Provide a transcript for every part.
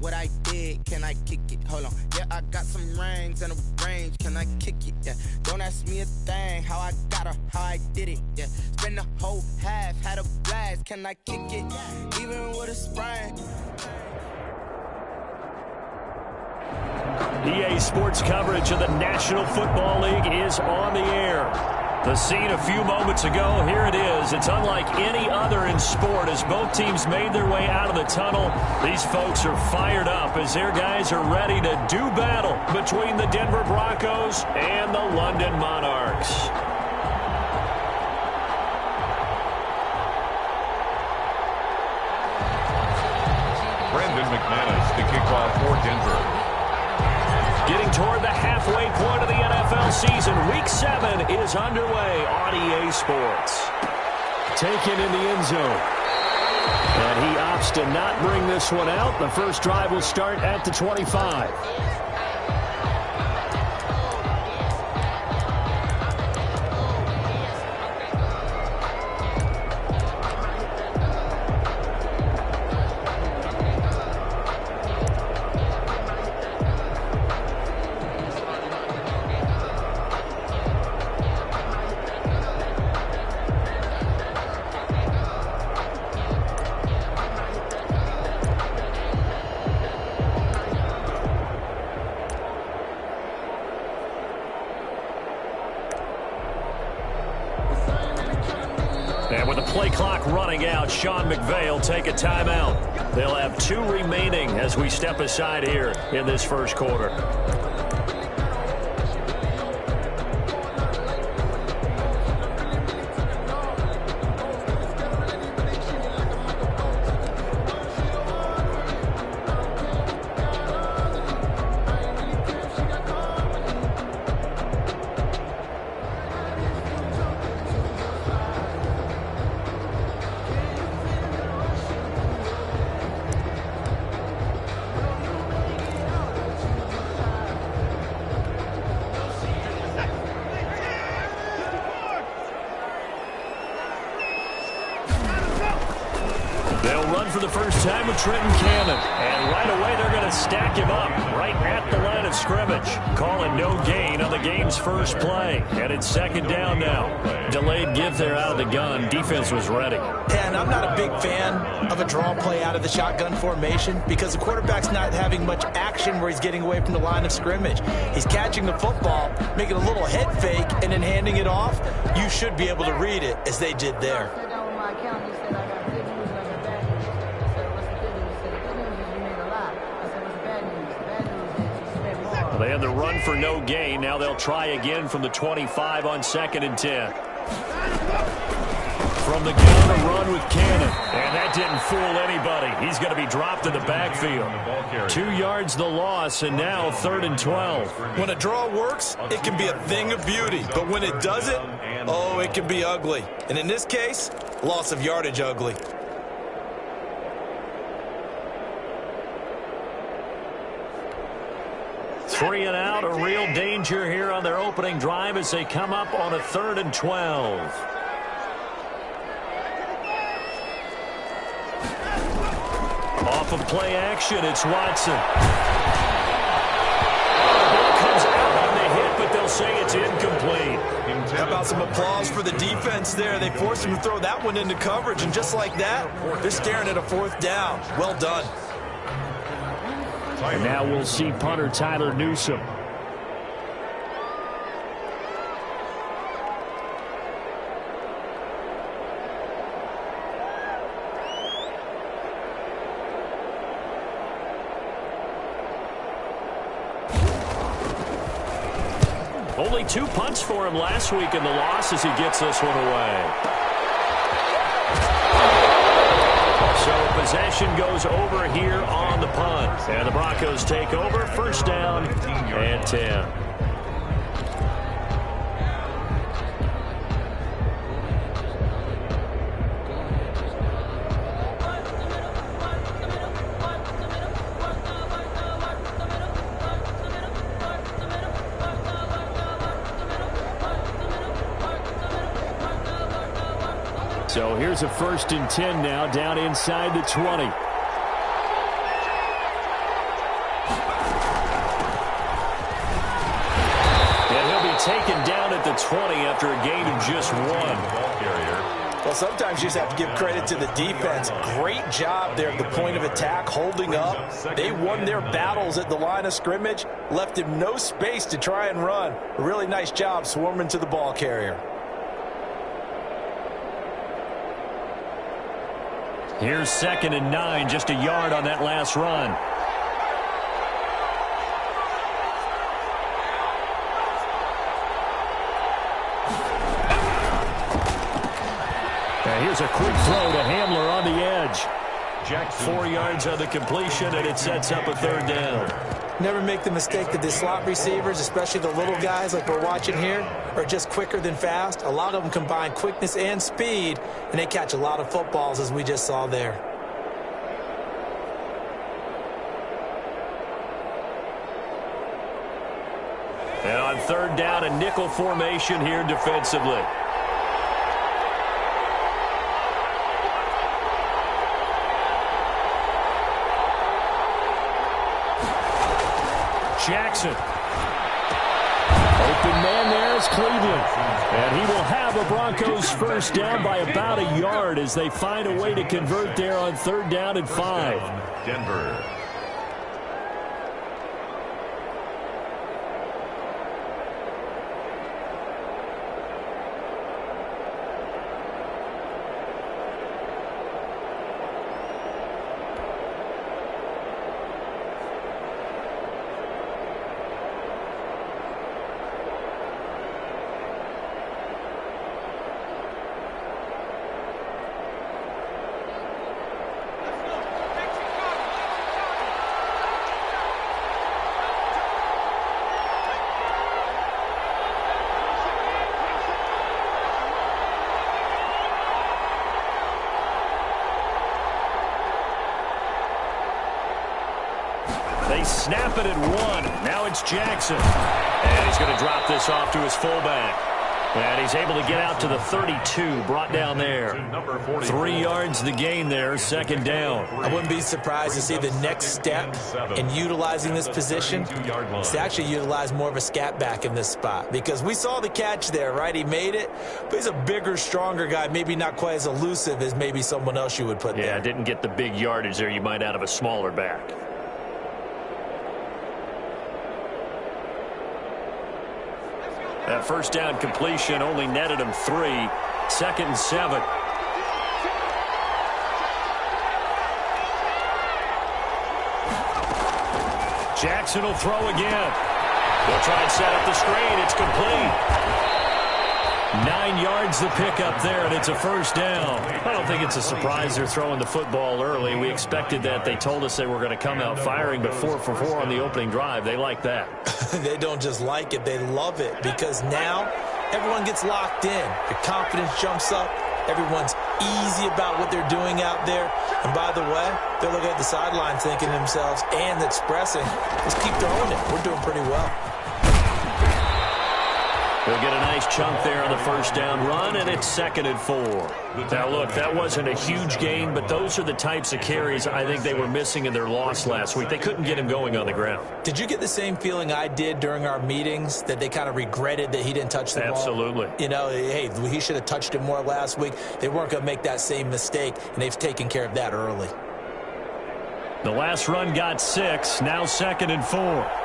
what I did, can I kick it? Hold on, yeah, I got some rings and a range, can I kick it? Yeah, don't ask me a thing, how I got her, how I did it. Yeah, spend the whole half, had a blast, can I kick it? Even with a sprain. EA Sports coverage of the National Football League is on the air. The scene a few moments ago, here it is. It's unlike any other in sport as both teams made their way out of the tunnel. These folks are fired up as their guys are ready to do battle between the Denver Broncos and the London Monarchs. Brandon McManus, the kickoff for Denver. Getting toward the halfway point of the NFL season. Week 7 is underway on EA Sports. Taken in the end zone. And he opts to not bring this one out. The first drive will start at the 25. And with the play clock running out, Sean McVay will take a timeout. They'll have 2 remaining as we step aside here in this first quarter. For the first time with Trenton Cannon. And right away they're going to stack him up right at the line of scrimmage. Calling no gain on the game's first play. And it's second down now. Delayed give there out of the gun. Defense was ready. And I'm not a big fan of a draw play out of the shotgun formation because the quarterback's not having much action where he's getting away from the line of scrimmage. He's catching the football, making a little head fake, and then handing it off. You should be able to read it as they did there. They had the run for no gain. Now they'll try again from the 25 on 2nd and 10. From the gun, a run with Cannon. And that didn't fool anybody. He's going to be dropped in the backfield. 2 yards the loss, and now 3rd and 12. When a draw works, it can be a thing of beauty. But when it doesn't, oh, it can be ugly. And in this case, loss of yardage ugly. Three and out, a real danger here on their opening drive as they come up on a 3rd and 12. Off of play action, it's Watson. Ball comes out on the hit, but they'll say it's incomplete. How about some applause for the defense there? They forced him to throw that one into coverage, and just like that, they're staring at a 4th down. Well done. And now we'll see punter Tyler Newsome. Only 2 punts for him last week in the loss as he gets this one away. So possession goes over here on the punt. And the Broncos take over, 1st down and 10. So here's a 1st and 10 now, down inside the 20. taken down at the 20 after a gain of just 1. Well, sometimes you just have to give credit to the defense. Great job there at the point of attack, holding up. They won their battles at the line of scrimmage, left him no space to try and run. A really nice job swarming to the ball carrier. Here's 2nd and 9, just a yard on that last run. Now here's a quick throw to Hamler on the edge. 4 yards on the completion, and it sets up a 3rd down. Never make the mistake that the slot receivers, especially the little guys like we're watching here, are just quicker than fast. A lot of them combine quickness and speed, and they catch a lot of footballs, as we just saw there. And on 3rd down, a nickel formation here defensively. Jackson. Open man there is Cleveland. And he will have the Broncos first down by about a yard as they find a way to convert there on 3rd down and 5. Denver. They snap it at 1. Now it's Jackson. And he's going to drop this off to his fullback. And he's able to get out to the 32, brought down there. 3 yards the gain there, 2nd down. I wouldn't be surprised to see the next step in utilizing this position is to actually utilize more of a scat back in this spot. Because we saw the catch there, right? He made it, but he's a bigger, stronger guy, maybe not quite as elusive as maybe someone else you would put there. Yeah, didn't get the big yardage there you might out of a smaller back. That first down completion only netted him 3. 2nd and 7. Jackson will throw again. They'll try and set up the screen. It's complete. 9 yards the pickup there, and it's a first down. I don't think it's a surprise they're throwing the football early. We expected that. They told us they were going to come out firing, but 4 for 4 on the opening drive. They like that. They don't just like it. They love it because now everyone gets locked in. Their confidence jumps up. Everyone's easy about what they're doing out there. And by the way, they're looking at the sideline thinking to themselves and expressing, let's keep throwing it. We're doing pretty well. They'll get a nice chunk there on the first down run, and it's 2nd and 4. Now, look, that wasn't a huge gain, but those are the types of carries I think they were missing in their loss last week. They couldn't get him going on the ground. Did you get the same feeling I did during our meetings, that they kind of regretted that he didn't touch the ball? Absolutely. You know, hey, he should have touched it more last week. They weren't going to make that same mistake, and they've taken care of that early. The last run got 6, now 2nd and 4.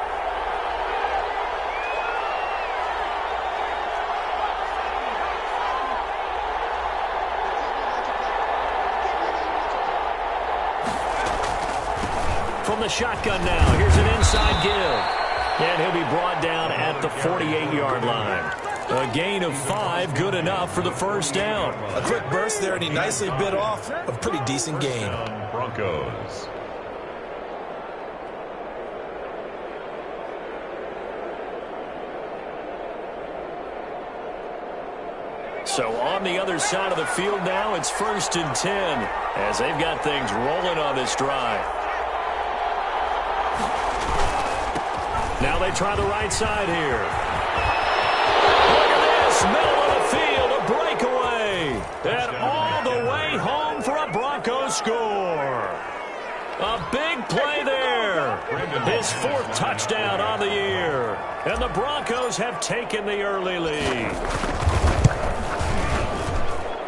From the shotgun now, here's an inside give. And he'll be brought down at the 48-yard line. A gain of 5, good enough for the first down. A quick burst there, and he nicely bit off a pretty decent gain. Broncos. So on the other side of the field now, it's 1st and 10 as they've got things rolling on this drive. Now they try the right side here. Look at this, middle of the field, a breakaway. And all the way home for a Broncos score. A big play there. His fourth touchdown on the year. And the Broncos have taken the early lead.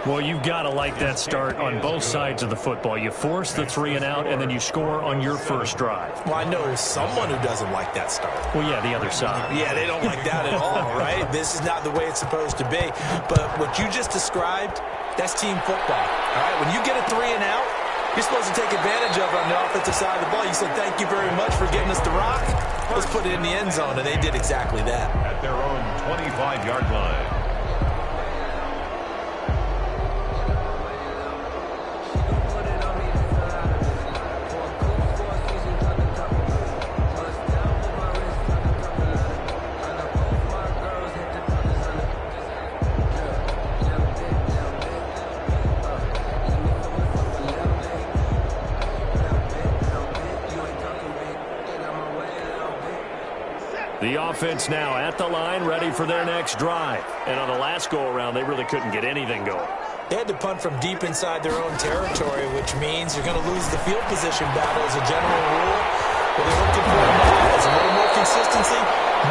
Well, you've got to like that start on both sides of the football. You force the 3-and-out, and then you score on your first drive. Well, I know someone who doesn't like that start. Well, yeah, the other side. Yeah, they don't like that at all, right? This is not the way it's supposed to be. But what you just described, that's team football. All right, when you get a 3-and-out, you're supposed to take advantage of it on the offensive side of the ball. You said, thank you very much for getting us the rock. Let's put it in the end zone, and they did exactly that. At their own 25-yard line. The offense now at the line, ready for their next drive. And on the last go-around, they really couldn't get anything going. They had to punt from deep inside their own territory, which means you're going to lose the field position battle as a general rule. What they're looking for now is a little more consistency,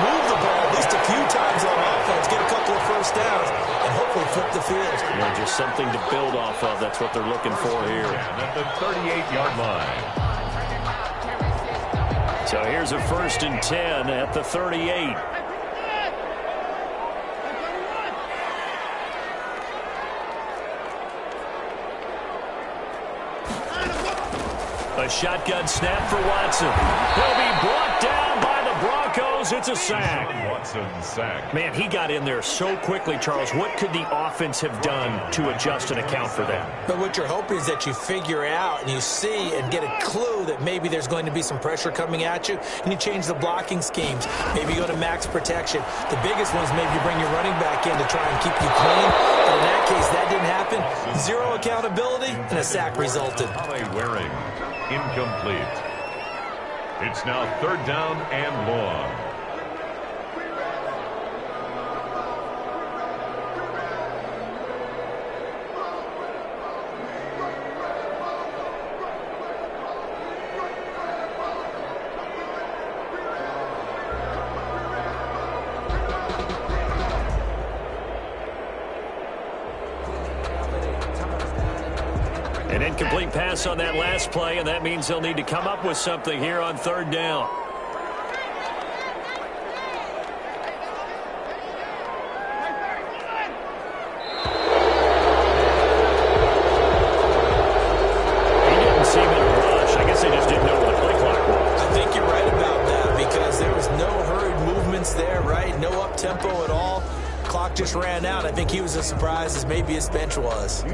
move the ball at least a few times on offense, get a couple of first downs, and hopefully flip the field. Yeah, just something to build off of. That's what they're looking for here. At the 38-yard line. So here's a 1st and 10 at the 38. A shotgun snap for Watson. He'll be brought down by the Broncos. It's a sack. Watson sack. Man, he got in there so quickly, Charles. What could the offense have done to adjust and account for that? But what you're hoping is that you figure out and you see and get a clue that maybe there's going to be some pressure coming at you, and you change the blocking schemes. Maybe you go to max protection. The biggest one is maybe you bring your running back in to try and keep you clean. But in that case, that didn't happen. Zero accountability, and a sack resulted. Wearing incomplete. It's now 3rd down and long. An incomplete pass on that last play, and that means they'll need to come up with something here on 3rd down. He didn't seem in a rush. I guess they just didn't know where the play clock was. I think you're right about that because there was no hurried movements there, right? No up-tempo at all. Clock just ran out. I think he was as surprised as maybe his bench was.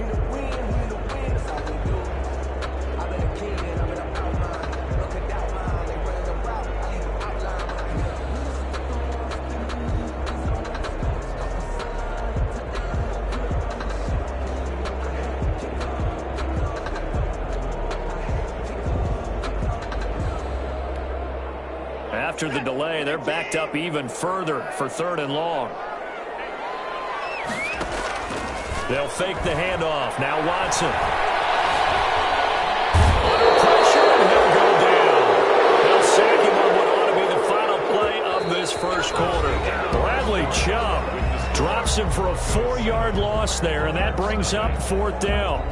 After the delay, they're backed up even further for 3rd and long. They'll fake the handoff. Now Watson. Under pressure, and he'll go down. They'll sack him on what ought to be the final play of this first quarter. Bradley Chubb drops him for a 4-yard loss there, and that brings up 4th down.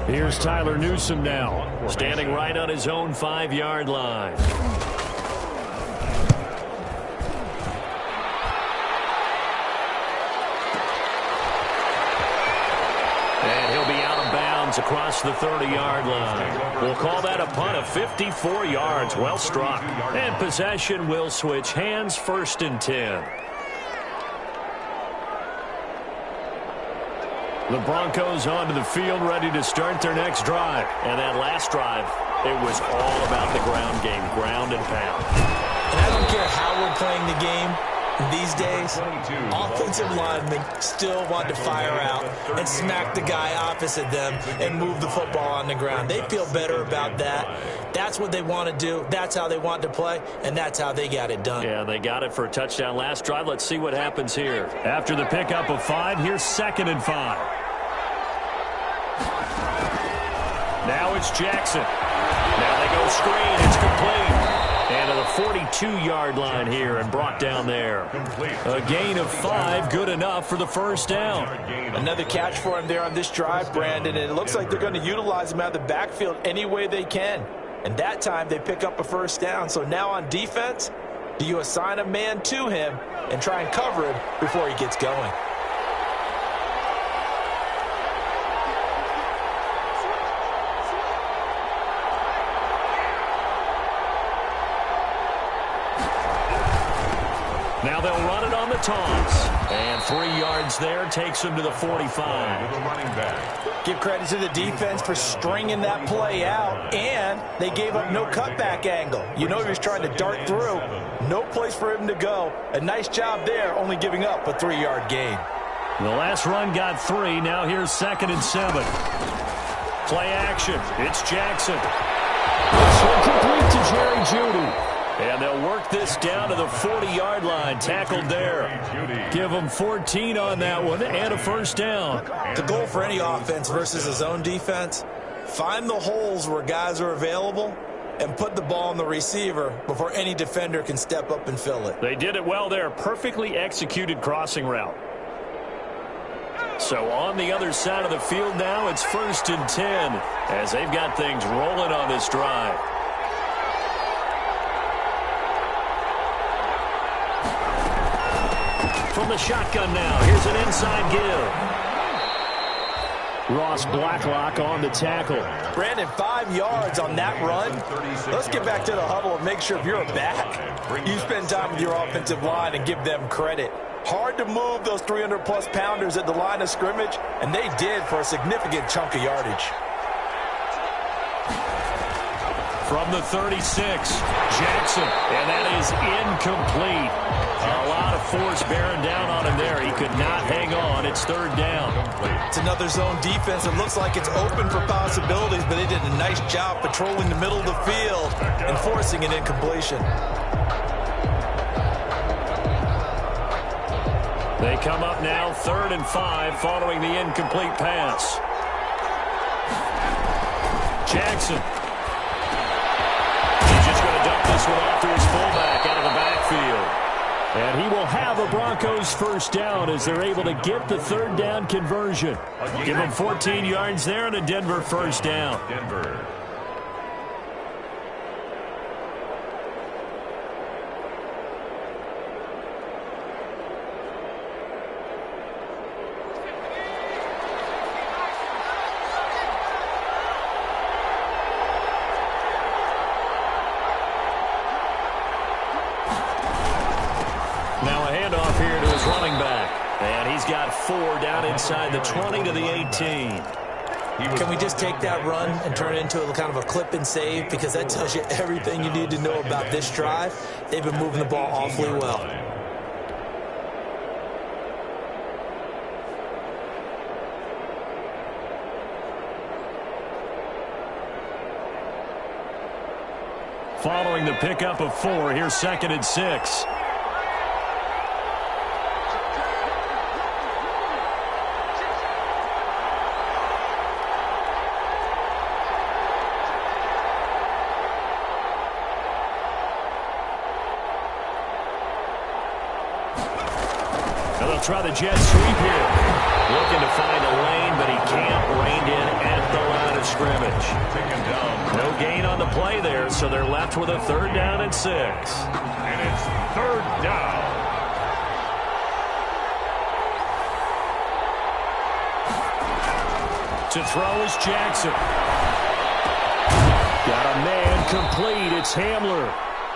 Here's Tyler Newsome now, standing right on his own 5-yard line. And he'll be out of bounds across the 30-yard line. We'll call that a punt of 54 yards. Well struck. And possession will switch hands, 1st and 10. The Broncos onto the field, ready to start their next drive. And that last drive, it was all about the ground game, ground and pound. And I don't care how we're playing the game, These days, offensive linemen still want to fire out and smack the guy opposite them and move the football on the ground. They feel better about that. That's what they want to do. That's how they want to play, and that's how they got it done. Yeah, they got it for a touchdown last drive. Let's see what happens here. After the pickup of 5, here's 2nd and 5. Now it's Jackson. Now they go screen. It's complete. And to the 42-yard line here and brought down there. A gain of 5, good enough for the first down. Another catch for him there on this drive, Brandon, and it looks like they're going to utilize him out of the backfield any way they can. And that time they pick up a first down. So now on defense, do you assign a man to him and try and cover him before he gets going? Now they'll run it on the taunts. And 3 yards there takes him to the 45. Give credit to the defense for stringing that play out, and they gave up no cutback angle. You know he was trying to dart through. No place for him to go. A nice job there, only giving up a 3-yard gain. The last run got 3. Now here's 2nd and 7. Play action. It's Jackson. It's complete to Jerry Jeudy. And they'll work this down to the 40-yard line. Tackled there. Give them 14 on that one and a first down. The goal for any offense versus his own defense, find the holes where guys are available and put the ball on the receiver before any defender can step up and fill it. They did it well there. Perfectly executed crossing route. So on the other side of the field now, it's 1st and 10 as they've got things rolling on this drive. From the shotgun now, here's an inside give. Ross Blacklock on the tackle. Brandon, 5 yards on that run. Let's get back to the huddle and make sure if you're back, you spend time with your offensive line and give them credit. Hard to move those 300-plus pounders at the line of scrimmage, and they did for a significant chunk of yardage. From the 36, Jackson, and that is incomplete. A lot of force bearing down on him there. He could not hang on. It's 3rd down. It's another zone defense. It looks like it's open for possibilities, but they did a nice job patrolling the middle of the field and forcing an incompletion. They come up now 3rd and 5 following the incomplete pass. Jackson. He's just going to dump this one off to his fullback out of the backfield. And he will have a Broncos first down as they're able to get the 3rd down conversion. Give them 14 yards there and a Denver first down. Denver. Now a handoff here to his running back. And he's got 4 down inside the 20 to the 18. Can we just take that run and turn it into a kind of a clip and save? Because that tells you everything you need to know about this drive. They've been moving the ball awfully well. Following the pickup of 4, here's 2nd and 6. Try the jet sweep here. Looking to find a lane, but he can't. Reined in at the line of scrimmage. No gain on the play there, so they're left with a 3rd down and 6. And it's 3rd down. To throw is Jackson. Got a man complete. It's Hamler.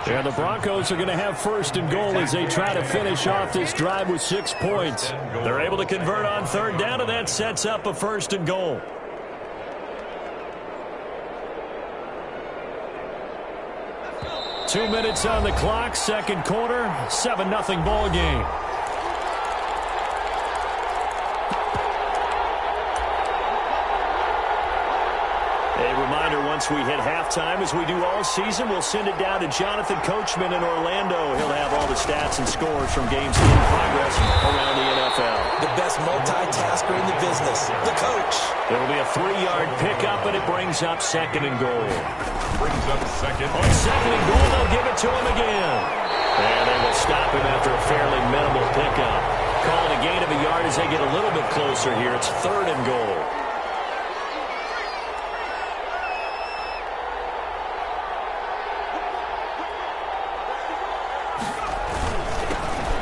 And the Broncos are going to have 1st and goal as they try to finish off this drive with 6 points. They're able to convert on 3rd down, and that sets up a 1st and goal. 2 minutes on the clock, second quarter, 7-0 ball game. Once we hit halftime, as we do all season, we'll send it down to Jonathan Coachman in Orlando. He'll have all the stats and scores from games in progress around the NFL. The best multitasker in the business, the coach. There will be a 3-yard pickup, and it brings up second and goal. Brings up second. On second and goal, they'll give it to him again. And they will stop him after a fairly minimal pickup. Calling a gain of a yard as they get a little bit closer here. It's third and goal.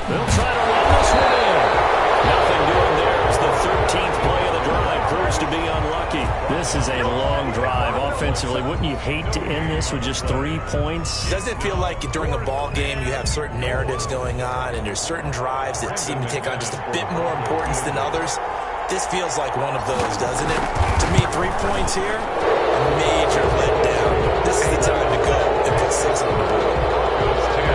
They'll try to run this one in. Nothing doing there as the 13th play of the drive proves to be unlucky. This is a long drive offensively. Wouldn't you hate to end this with just 3 points? Doesn't it feel like during a ball game you have certain narratives going on and there's certain drives that seem to take on just a bit more importance than others? This feels like one of those, doesn't it? To me, 3 points here, a major letdown. This is the time to go and put 6 on the board.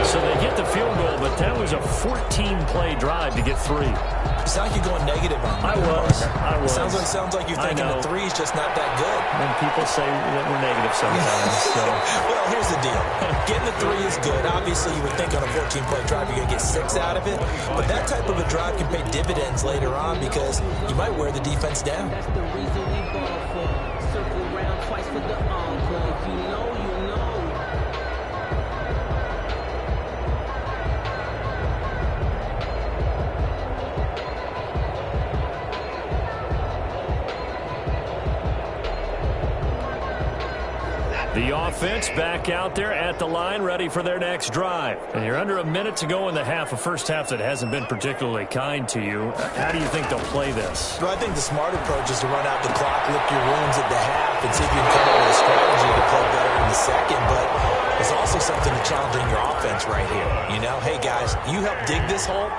So they get the field goal, but that was a 14-play drive to get 3. You sound like you're going negative on me. I was. Sounds like you're thinking the 3 is just not that good. And people say that we're negative sometimes. So. Well, here's the deal. Getting the 3 is good. Obviously, you would think on a 14-play drive you're going to get 6 out of it. But that type of a drive can pay dividends later on because you might wear the defense down. That's the reason we go for circle round twice for the encore. If you know, you know. The offense back out there at the line, ready for their next drive. And you're under a minute to go in the half, a first half that hasn't been particularly kind to you. How do you think they'll play this? Well, I think the smart approach is to run out the clock, lick your wounds at the half, and see if you can come up with a strategy to play better in the second. But there's also something challenging your offense right here. You know, hey, guys, you help dig this hole.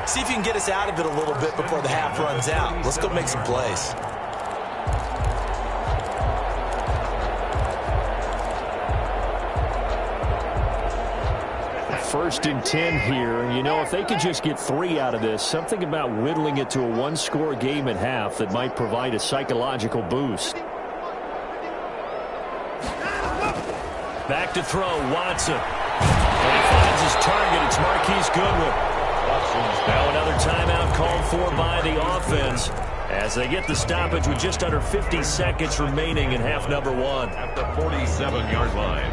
See if you can get us out of it a little bit before the half runs out. Let's go make some plays. First and 10 here. You know, if they could just get 3 out of this, something about whittling it to a one-score game at half that might provide a psychological boost. Back to throw, Watson. And he finds his target. It's Marquise Goodwin. Now another timeout called for by the offense as they get the stoppage with just under 50 seconds remaining in half number 1. At the 47-yard line.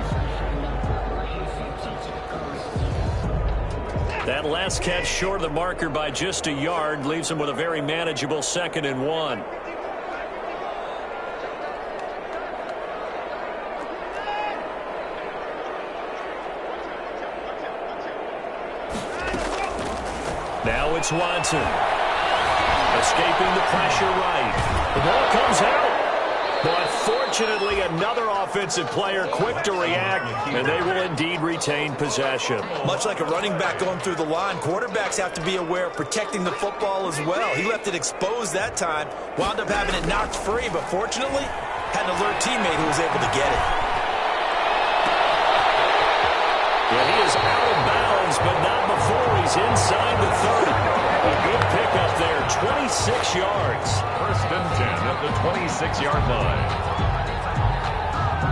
That last catch short of the marker by just a yard leaves him with a very manageable 2nd and 1. Now it's Watson. Escaping the pressure right. The ball comes out. But fortunately, another offensive player quick to react, and they will indeed retain possession. Much like a running back going through the line, quarterbacks have to be aware of protecting the football as well. He left it exposed that time, wound up having it knocked free, but fortunately, had an alert teammate who was able to get it. Yeah, he is out of bounds, but not before he's inside the 30. A good pickup there, 26 yards. First and 10 at the 26-yard line.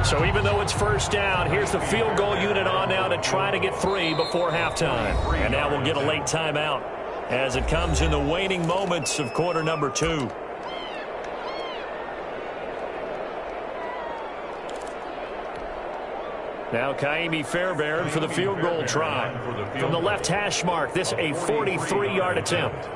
So even though it's first down, here's the field goal unit on now to try to get 3 before halftime. And now we'll get a late timeout as it comes in the waning moments of quarter number 2. Now Kaimi Fairbairn for the field goal try. From the left hash mark, this a 43-yard attempt.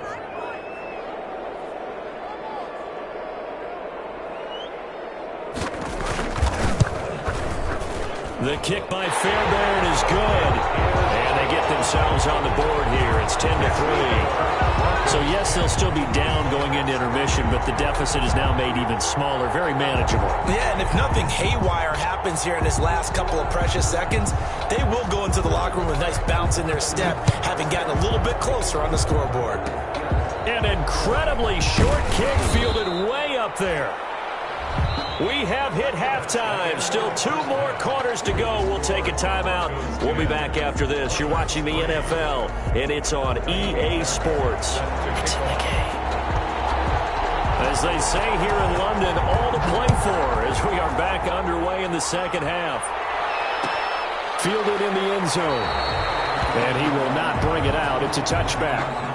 The kick by Fairbairn is good. And they get themselves on the board here. It's 10-3. So, yes, they'll still be down going into intermission, but the deficit is now made even smaller, very manageable. Yeah, and if nothing haywire happens here in this last couple of precious seconds, they will go into the locker room with a nice bounce in their step, having gotten a little bit closer on the scoreboard. An incredibly short kick fielded way up there. We have hit halftime. Still 2 more quarters to go. We'll take a timeout. We'll be back after this. You're watching the NFL, and it's on EA Sports. It's in the game. As they say here in London, all to play for as we are back underway in the second half. Fielded in the end zone. And he will not bring it out. It's a touchback.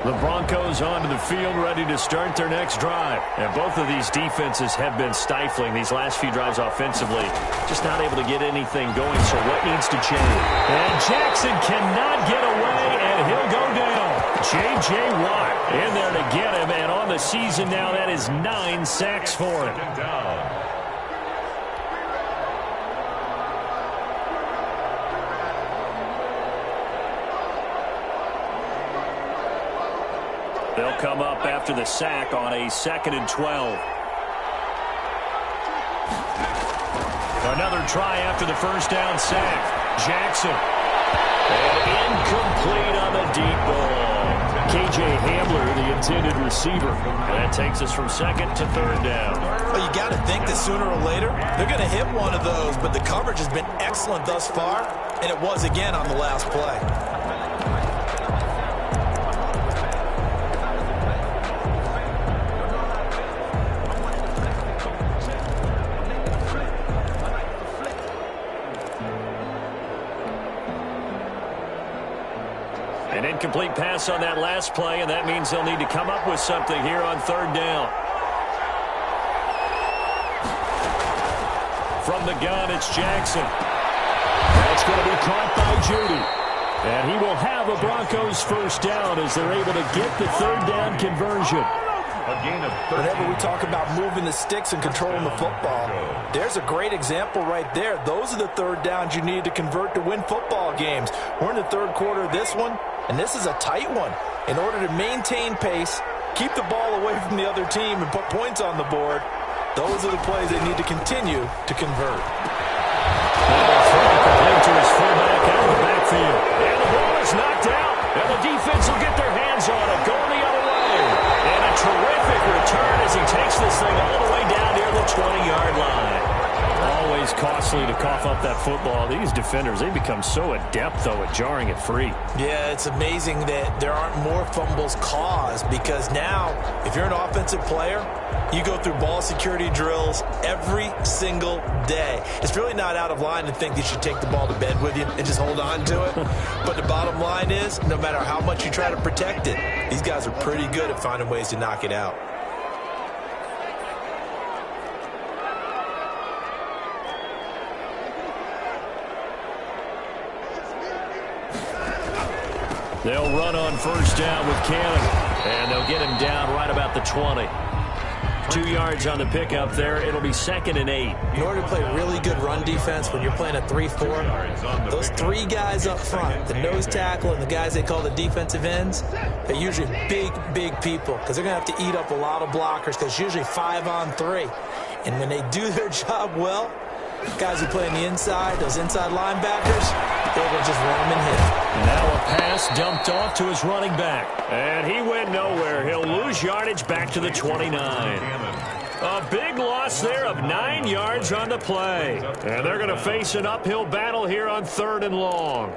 The Broncos onto the field, ready to start their next drive. And both of these defenses have been stifling these last few drives offensively. Just not able to get anything going, so what needs to change? And Jackson cannot get away, and he'll go down. J.J. Watt in there to get him, and on the season now, that is 9 sacks for him. They'll come up after the sack on a 2nd and 12. Another try after the first down sack. Jackson. And incomplete on the deep ball. K.J. Hamler, the intended receiver. And that takes us from 2nd to 3rd down. Well, you got to think that sooner or later they're going to hit one of those, but the coverage has been excellent thus far, and it was again on the last play. An incomplete pass on that last play, and that means they'll need to come up with something here on 3rd down. From the gun, it's Jackson. That's going to be caught by Judy. And he will have a Broncos first down as they're able to get the 3rd down conversion. Whenever we talk about moving the sticks and controlling the football, there's a great example right there. Those are the 3rd downs you need to convert to win football games. We're in the 3rd quarter of this one, and this is a tight one. In order to maintain pace, keep the ball away from the other team, and put points on the board, those are the plays they need to continue to convert. Complete to his fullback out of the backfield. And the ball is knocked out, and the defense will get their hands on it, going the other way. And a terrific return as he takes this thing all the way down near the 20-yard line. Always costly to cough up that football. These defenders, they become so adept, though, at jarring it free. Yeah, it's amazing that there aren't more fumbles caused, because now, if you're an offensive player, you go through ball security drills every single day. It's really not out of line to think that you should take the ball to bed with you and just hold on to it. But the bottom line is, no matter how much you try to protect it, these guys are pretty good at finding ways to knock it out. They'll run on first down with Cannon, and they'll get him down right about the 20. 2 yards on the pickup there. It'll be 2nd and 8. In order to play really good run defense when you're playing a 3-4, those 3 guys up front, the nose tackle and the guys they call the defensive ends, they're usually big people, because they're going to have to eat up a lot of blockers, because usually 5 on 3. And when they do their job well, guys who play on the inside, those inside linebackers, they're going to just run them and hit. Now a pass dumped off to his running back. And he went nowhere. He'll lose yardage back to the 29. A big loss there of 9 yards on the play. And they're going to face an uphill battle here on 3rd and long.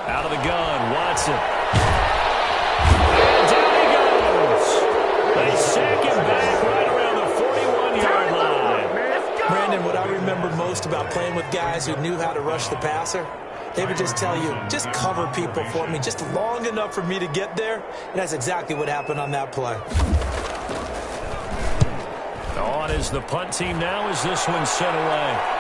Out of the gun, Watson. And down he goes. They sack him back right around the 41-yard line. Brandon, what I remember most about playing with guys who knew how to rush the passer, they would just tell you, just cover people for me, just long enough for me to get there. And that's exactly what happened on that play. On is the punt team now as this one's sent away.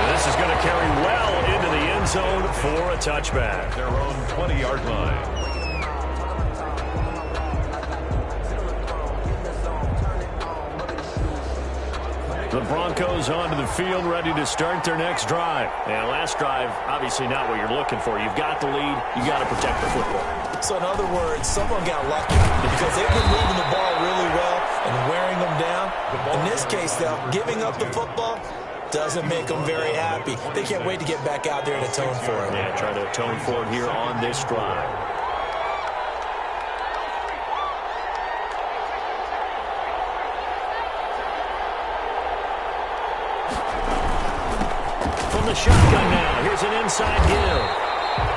This is going to carry well into the end zone for a touchback. Their own 20-yard line. The Broncos onto the field, ready to start their next drive. And last drive, obviously not what you're looking for. You've got the lead. You got to protect the football. So in other words, someone got lucky because they've been moving the ball really well and wearing them down. In this case, though, giving up the football doesn't make them very happy. They can't wait to get back out there and atone for it. Yeah, try to atone for it here on this drive. From the shotgun now, here's an inside give.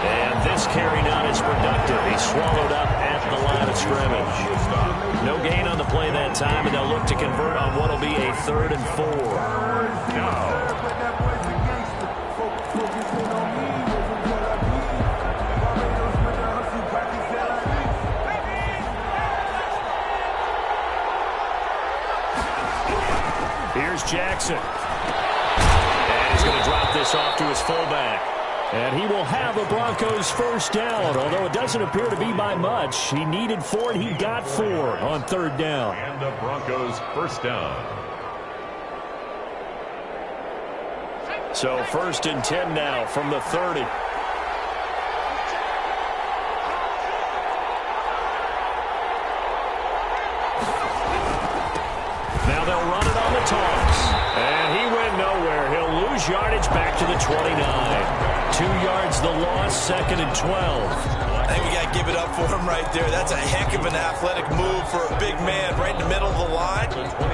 And this carry not as productive. He's swallowed up at the line of scrimmage. No gain on the play that time, and they'll look to convert on what will be a 3rd and 4. Here's Jackson. And he's going to drop this off to his fullback. And he will have a Broncos first down, although it doesn't appear to be by much. He needed 4, and he got 4 on 3rd down. And the Broncos first down. So 1st and 10 now from the 30. Now they'll run it on the toss. And he went nowhere. He'll lose yardage back to the 29. 2 yards the loss, 2nd and 12. I think we got to give it up for him right there. That's a heck of an athletic move for a big man right in the middle of the line.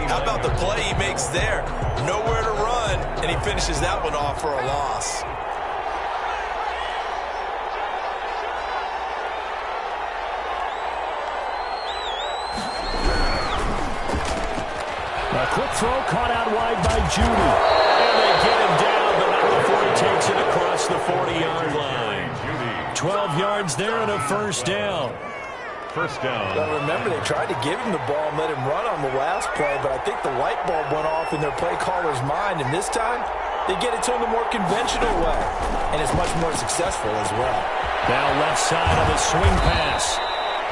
How about the play he makes there? Nowhere to run, and he finishes that one off for a loss. A quick throw caught out wide by Judy. And they get him down, but not before he takes it across the 40-yard line. 12 yards there and a first down. First down. Now remember, they tried to give him the ball and let him run on the last play, but I think the light bulb went off in their play caller's mind, and this time they get it to him the more conventional way, and it's much more successful as well. Now left side of the swing pass.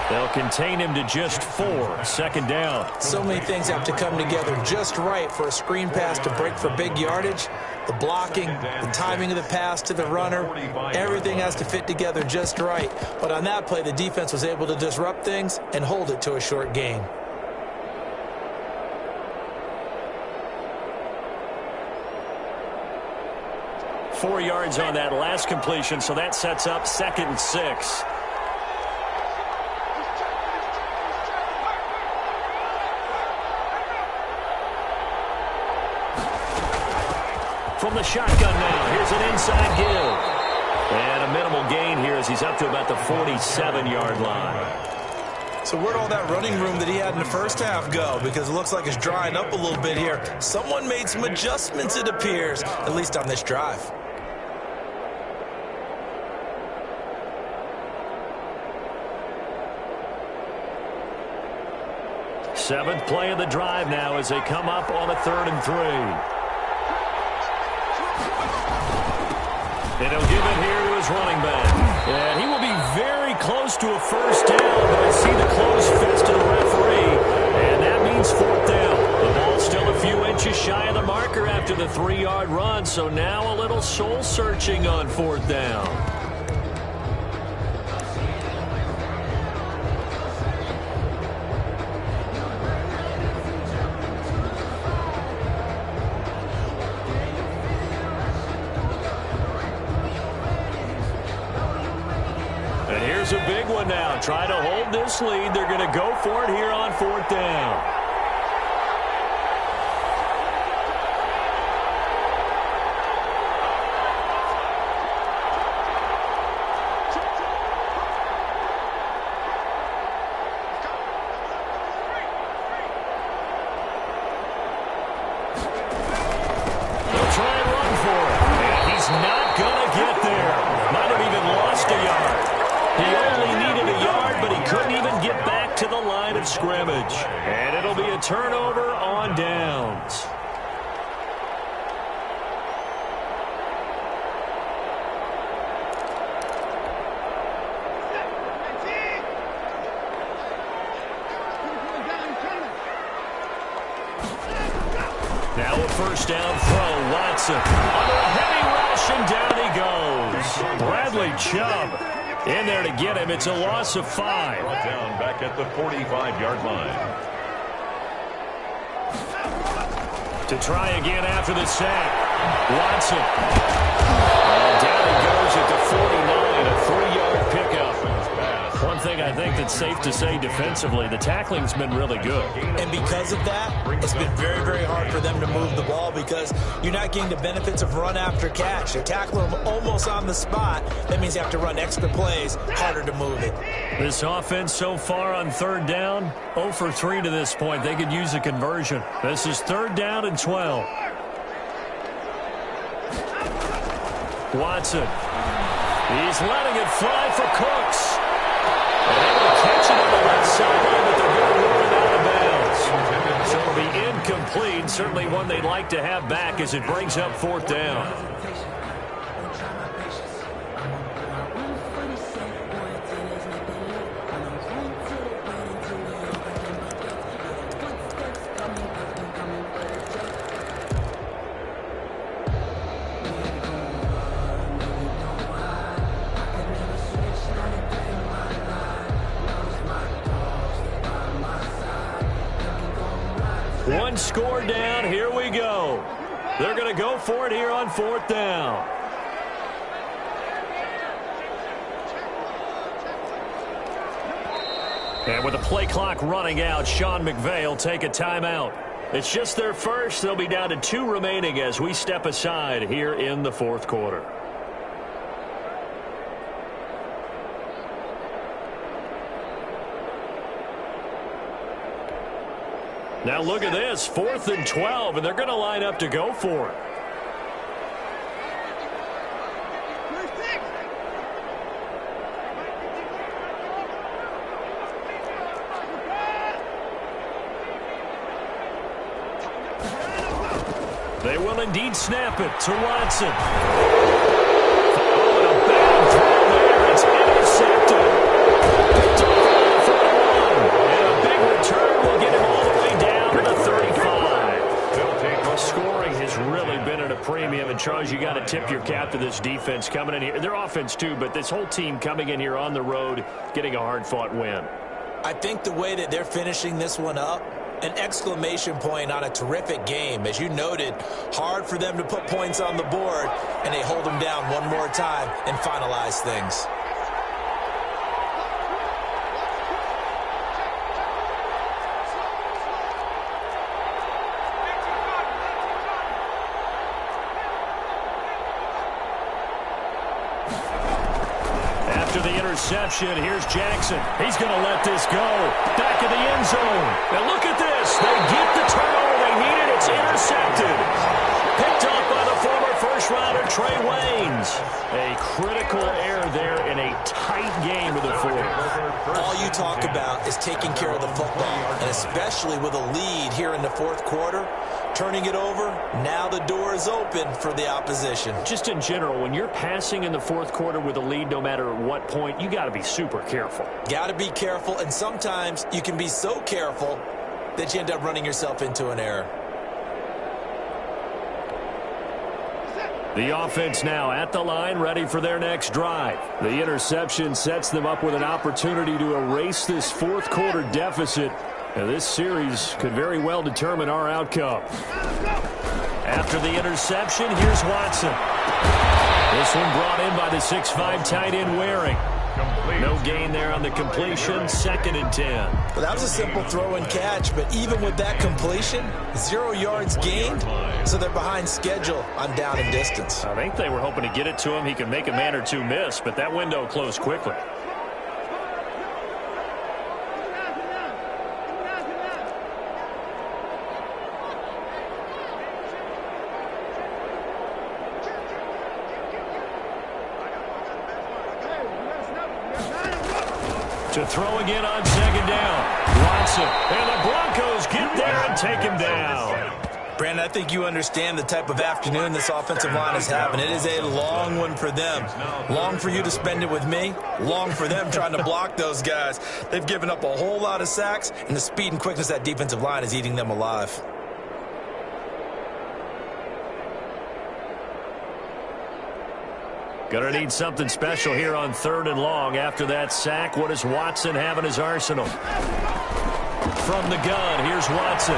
They'll contain him to just 4, 2nd down. So many things have to come together just right for a screen pass to break for big yardage. The blocking, the timing of the pass to the runner, everything has to fit together just right. But on that play, the defense was able to disrupt things and hold it to a short gain. Four yards on that last completion, so that sets up 2nd and 6. From the shotgun now, here's an inside give. And a minimal gain here as he's up to about the 47-yard line. So where'd all that running room that he had in the first half go? Because it looks like it's drying up a little bit here. Someone made some adjustments, it appears, at least on this drive. Seventh play of the drive now as they come up on a 3rd and 3. And he'll give it here to his running back. And he will be very close to a first down, but I see the closed fist of the referee, and that means 4th down. The ball's still a few inches shy of the marker after the 3-yard run, so now a little soul-searching on 4th down. A big one now. Try to hold this lead. They're going to go for it here on 4th down. They'll try and run for it. And he's not going to get there. Might have even lost a yard. He only needed a yard, but he couldn't even get back to the line of scrimmage. And it'll be a turnover on downs. Now a first down throw. Watson under a heavy rush, and down he goes. Bradley Chubb in there to get him. It's a loss of 5. Brought down back at the 45-yard line. To try again after the sack. Watson. And down he goes at the 49, a 3-yard pickup. One thing I think that's safe to say defensively, the tackling's been really good. And because of that, it's been very, very hard for them to move the ball because you're not getting the benefits of run after catch. They're tackling them almost on the spot. That means you have to run extra plays, harder to move it. This offense so far on third down, 0 for 3 to this point. They could use a conversion. This is third down and 12. Watson. He's letting it fly for Cooks. And they will catch it on the left sideline, but they're going to run it out of bounds. So it'll be incomplete. Certainly one they'd like to have back as it brings up fourth down. One score down. Here we go. They're going to go for it here on fourth down. And with the play clock running out, Sean McVay will take a timeout. It's just their first. They'll be down to 2 remaining as we step aside here in the fourth quarter. Now look at this, 4th and 12, and they're going to line up to go for it. They will indeed snap it to Watson. Oh, and a bad throw there. It's intercepted. Picked off at the 41. And a big return will get him all the way down to the 35. Well, scoring has really been at a premium. And, Charles, you got to tip your cap to this defense coming in here. Their offense, too, but this whole team coming in here on the road, getting a hard-fought win. I think the way that they're finishing this one up, an exclamation point on a terrific game. As you noted, hard for them to put points on the board, and they hold them down one more time and finalize things. After the interception, here's Jackson. He's going to let this go. Back in the end zone. And look at this. They get the turnover they needed. It's intercepted. Picked off by the former first-rounder Trey Waynes. A critical error there in a tight game of the fourth. All you talk about is taking care of the football, and especially with a lead here in the fourth quarter, turning it over, now the door is open for the opposition. Just in general, when you're passing in the fourth quarter with a lead, no matter at what point, you got to be super careful. Got to be careful, and sometimes you can be so careful that you end up running yourself into an error. The offense now at the line, ready for their next drive. The interception sets them up with an opportunity to erase this fourth quarter deficit. Now, this series could very well determine our outcome. After the interception, here's Watson. This one brought in by the 6'5" tight end Waring. No gain there on the completion, 2nd and 10. Well, that was a simple throw and catch, but even with that completion, 0 yards gained, so they're behind schedule on down and distance. I think they were hoping to get it to him. He could make a man or two miss, but that window closed quickly. To throw again on 2nd down. Watson. And the Broncos get there and take him down. Brandon, I think you understand the type of afternoon this offensive line is having. It is a long one for them. Long for you to spend it with me. Long for them trying to block those guys. They've given up a whole lot of sacks, and the speed and quickness of that defensive line is eating them alive. Going to need something special here on 3rd and long. After that sack, what does Watson have in his arsenal? From the gun, here's Watson.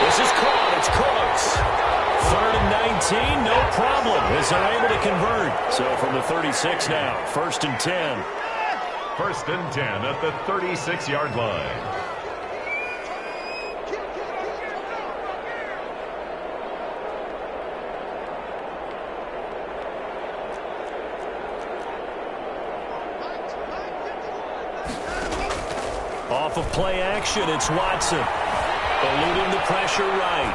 This is caught. It's close. 3rd and 19, no problem, as they're able to convert. So from the 36 now, 1st and 10. 1st and 10 at the 36-yard line. Off of play action, it's Watson. Eluding the pressure right.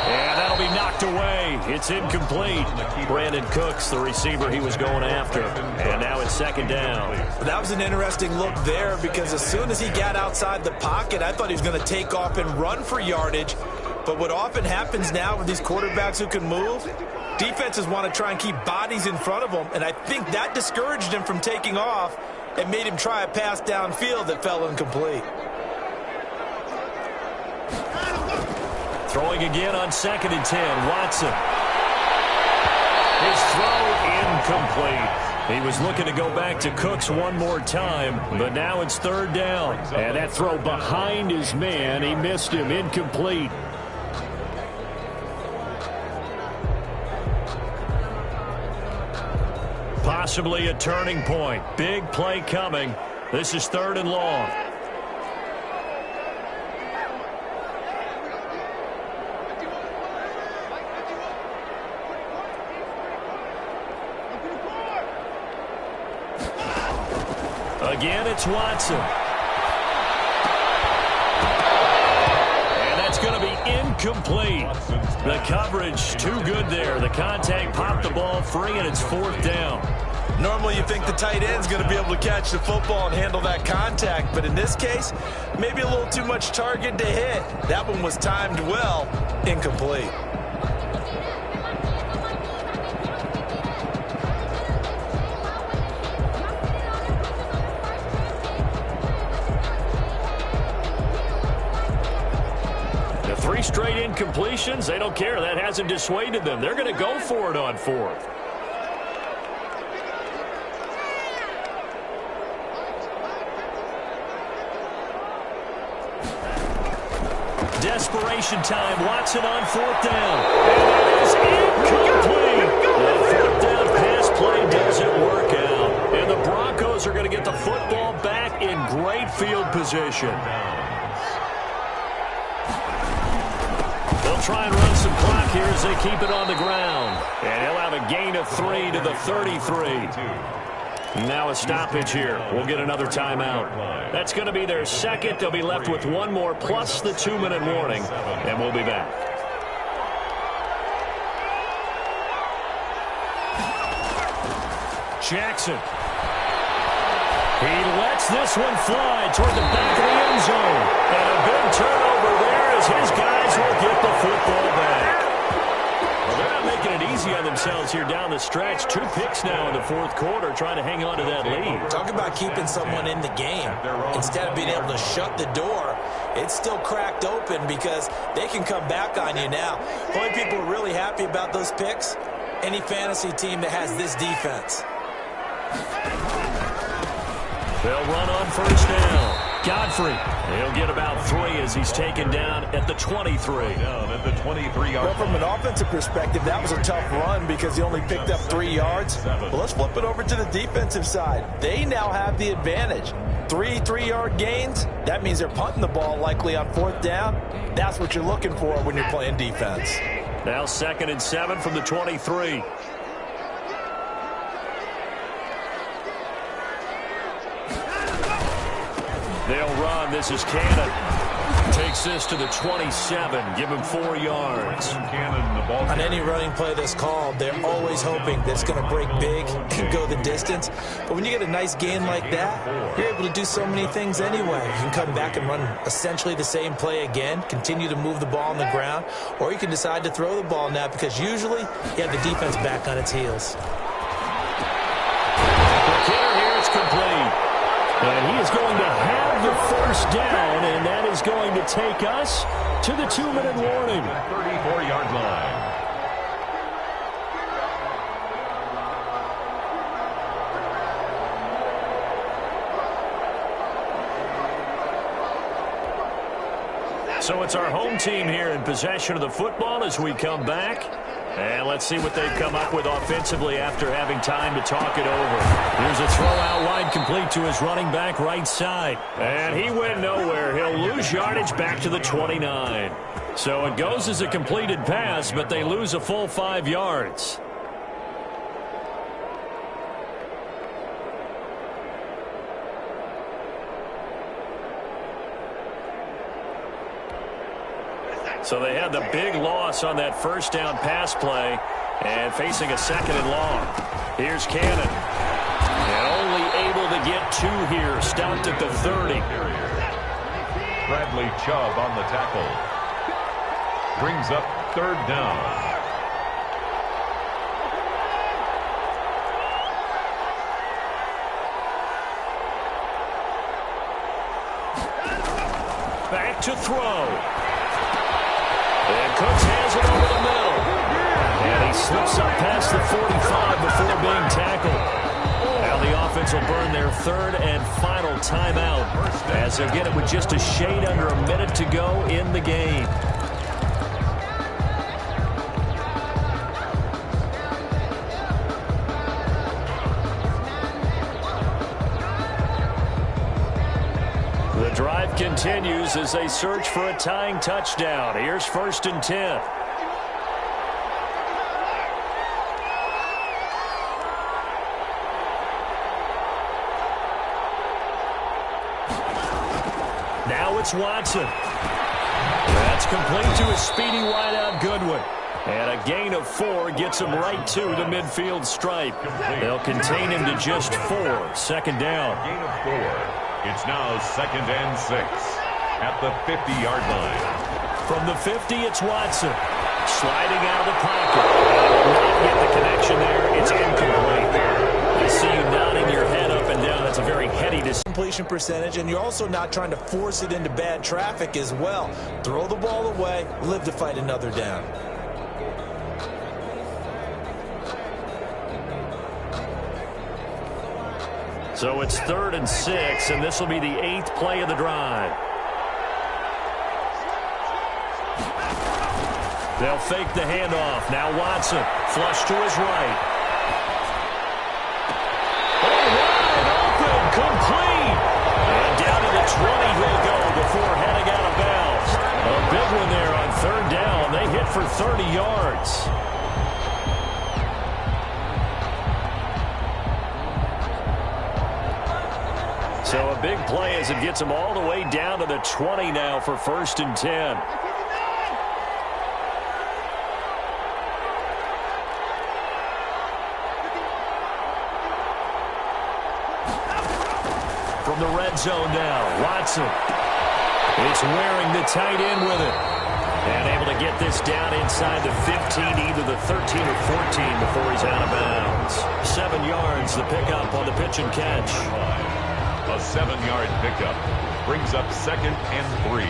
And that'll be knocked away. It's incomplete. Brandon Cooks, the receiver he was going after. And now it's 2nd down. That was an interesting look there because as soon as he got outside the pocket, I thought he was going to take off and run for yardage. But what often happens now with these quarterbacks who can move, defenses want to try and keep bodies in front of them. And I think that discouraged him from taking off and made him try a pass downfield that fell incomplete. Throwing again on 2nd and 10, Watson. His throw incomplete. He was looking to go back to Cooks one more time, but now it's 3rd down. And that throw behind his man, he missed him, incomplete. Possibly a turning point. Big play coming. This is 3rd and long. Again, it's Watson. And that's going to be incomplete. The coverage too good there. The contact popped the ball free, and it's 4th down. Normally you think the tight end's going to be able to catch the football and handle that contact, but in this case, maybe a little too much target to hit. That one was timed well, incomplete. The 3 straight incompletions, they don't care. That hasn't dissuaded them. They're going to go for it on 4th. Desperation time. Watson on 4th down. And it is incomplete. The 4th down pass play doesn't work out. And the Broncos are going to get the football back in great field position. They'll try and run some clock here as they keep it on the ground. And he'll have a gain of 3 to the 33. Now a stoppage here. We'll get another timeout. That's going to be their 2nd. They'll be left with 1 more plus the 2-minute warning. And we'll be back. Jackson. He lets this one fly toward the back of the end zone. And a big turnover there as his guys will get the football back. Well, they're not making it easy on themselves here down the stretch. 2 picks now in the 4th quarter trying to hang on to that lead. Talk about keeping someone in the game. Instead of being able to shut the door, it's still cracked open because they can come back on you now. The only people who are really happy about those picks, any fantasy team that has this defense. They'll run on 1st down. Godfrey, he'll get about 3 as he's taken down at the 23. Down at the 23-yard Well, from an offensive perspective, that was a tough run because he only picked up 3 yards. But let's flip it over to the defensive side. They now have the advantage. 3 3-yard gains, that means they're punting the ball likely on 4th down. That's what you're looking for when you're playing defense. Now 2nd and 7 from the 23. They'll run. This is Cannon. Takes this to the 27. Give him 4 yards. On any running play that's called, they're always hoping that it's going to break big and go the distance. But when you get a nice gain like that, you're able to do so many things anyway. You can come back and run essentially the same play again, continue to move the ball on the ground, or you can decide to throw the ball now because usually you have the defense back on its heels. The kicker here is complete. And he is going to have the 1st down, and that is going to take us to the 2-minute warning. 34-yard line. So it's our home team here in possession of the football as we come back. And let's see what they've come up with offensively after having time to talk it over. Here's a throw out wide complete to his running back right side. And he went nowhere. He'll lose yardage back to the 29. So it goes as a completed pass, but they lose a full 5 yards. So they had the big loss on that first down pass play and facing a 2nd and long. Here's Cannon. And only able to get 2 here. Stopped at the 30. Bradley Chubb on the tackle. Brings up 3rd down. Back to throw. And Cooks has it over the middle. And he slips up past the 45 before being tackled. Now the offense will burn their 3rd and final timeout as they'll get it with just a shade under a minute to go in the game. The drive continues as they search for a tying touchdown. Here's 1st and 10. Now it's Watson. That's complete to a speedy wideout Goodwin. And a gain of 4 gets him right to the midfield stripe. They'll contain him to just 4. 2nd down. Gain of 4. It's now 2nd and 6 at the 50-yard line. From the 50, it's Watson. Sliding out of the pocket. Will not get the connection there. It's incomplete. I see you nodding your head up and down. That's a very heady completion percentage, and you're also not trying to force it into bad traffic as well. Throw the ball away, live to fight another down. So it's 3rd and 6, and this will be the 8th play of the drive. They'll fake the handoff. Now Watson, flush to his right. Wide open, complete. And down to the 20 he'll go before heading out of bounds. A big one there on 3rd down. They hit for 30 yards. So a big play as it gets them all the way down to the 20 now for 1st and 10. From the red zone now, Watson. It's wearing the tight end with it. And able to get this down inside the 15, either the 13 or 14 before he's out of bounds. 7 yards, the pickup on the pitch and catch. A 7-yard pickup brings up 2nd and 3.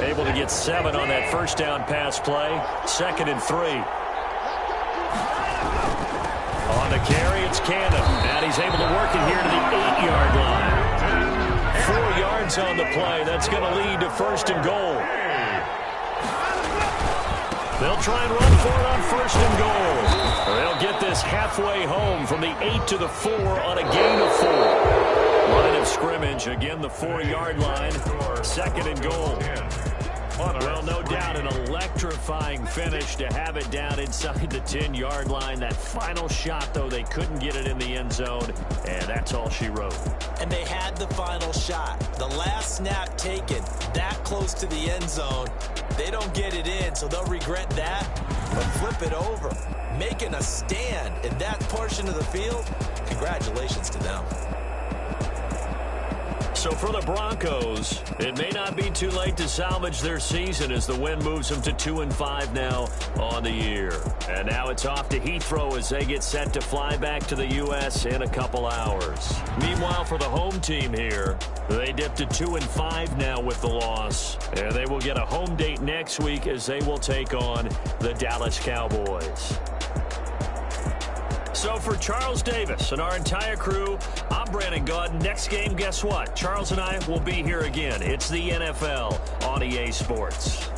Able to get 7 on that first down pass play. 2nd and 3. On the carry, it's Cannon. And he's able to work it here to the 8-yard line. 4 yards on the play. That's going to lead to 1st and goal. They'll try and run for it on 1st and goal. They'll get this halfway home from the 8 to the 4 on a gain of 4. Line of scrimmage, again the 4-yard line. 2nd and goal. Well, no doubt an electrifying finish to have it down inside the 10-yard line. That final shot, though, they couldn't get it in the end zone, and that's all she wrote. And they had the final shot. The last snap taken that close to the end zone. They don't get it in, so they'll regret that, but flip it over. Making a stand in that portion of the field, congratulations to them. So for the Broncos, it may not be too late to salvage their season as the win moves them to 2-5 now on the year. And now it's off to Heathrow as they get set to fly back to the U.S. in a couple hours. Meanwhile, for the home team here, they dip to 2-5 now with the loss. And they will get a home date next week as they will take on the Dallas Cowboys. So for Charles Davis and our entire crew, I'm Brandon Gaudin. Next game, guess what? Charles and I will be here again. It's the NFL on EA Sports.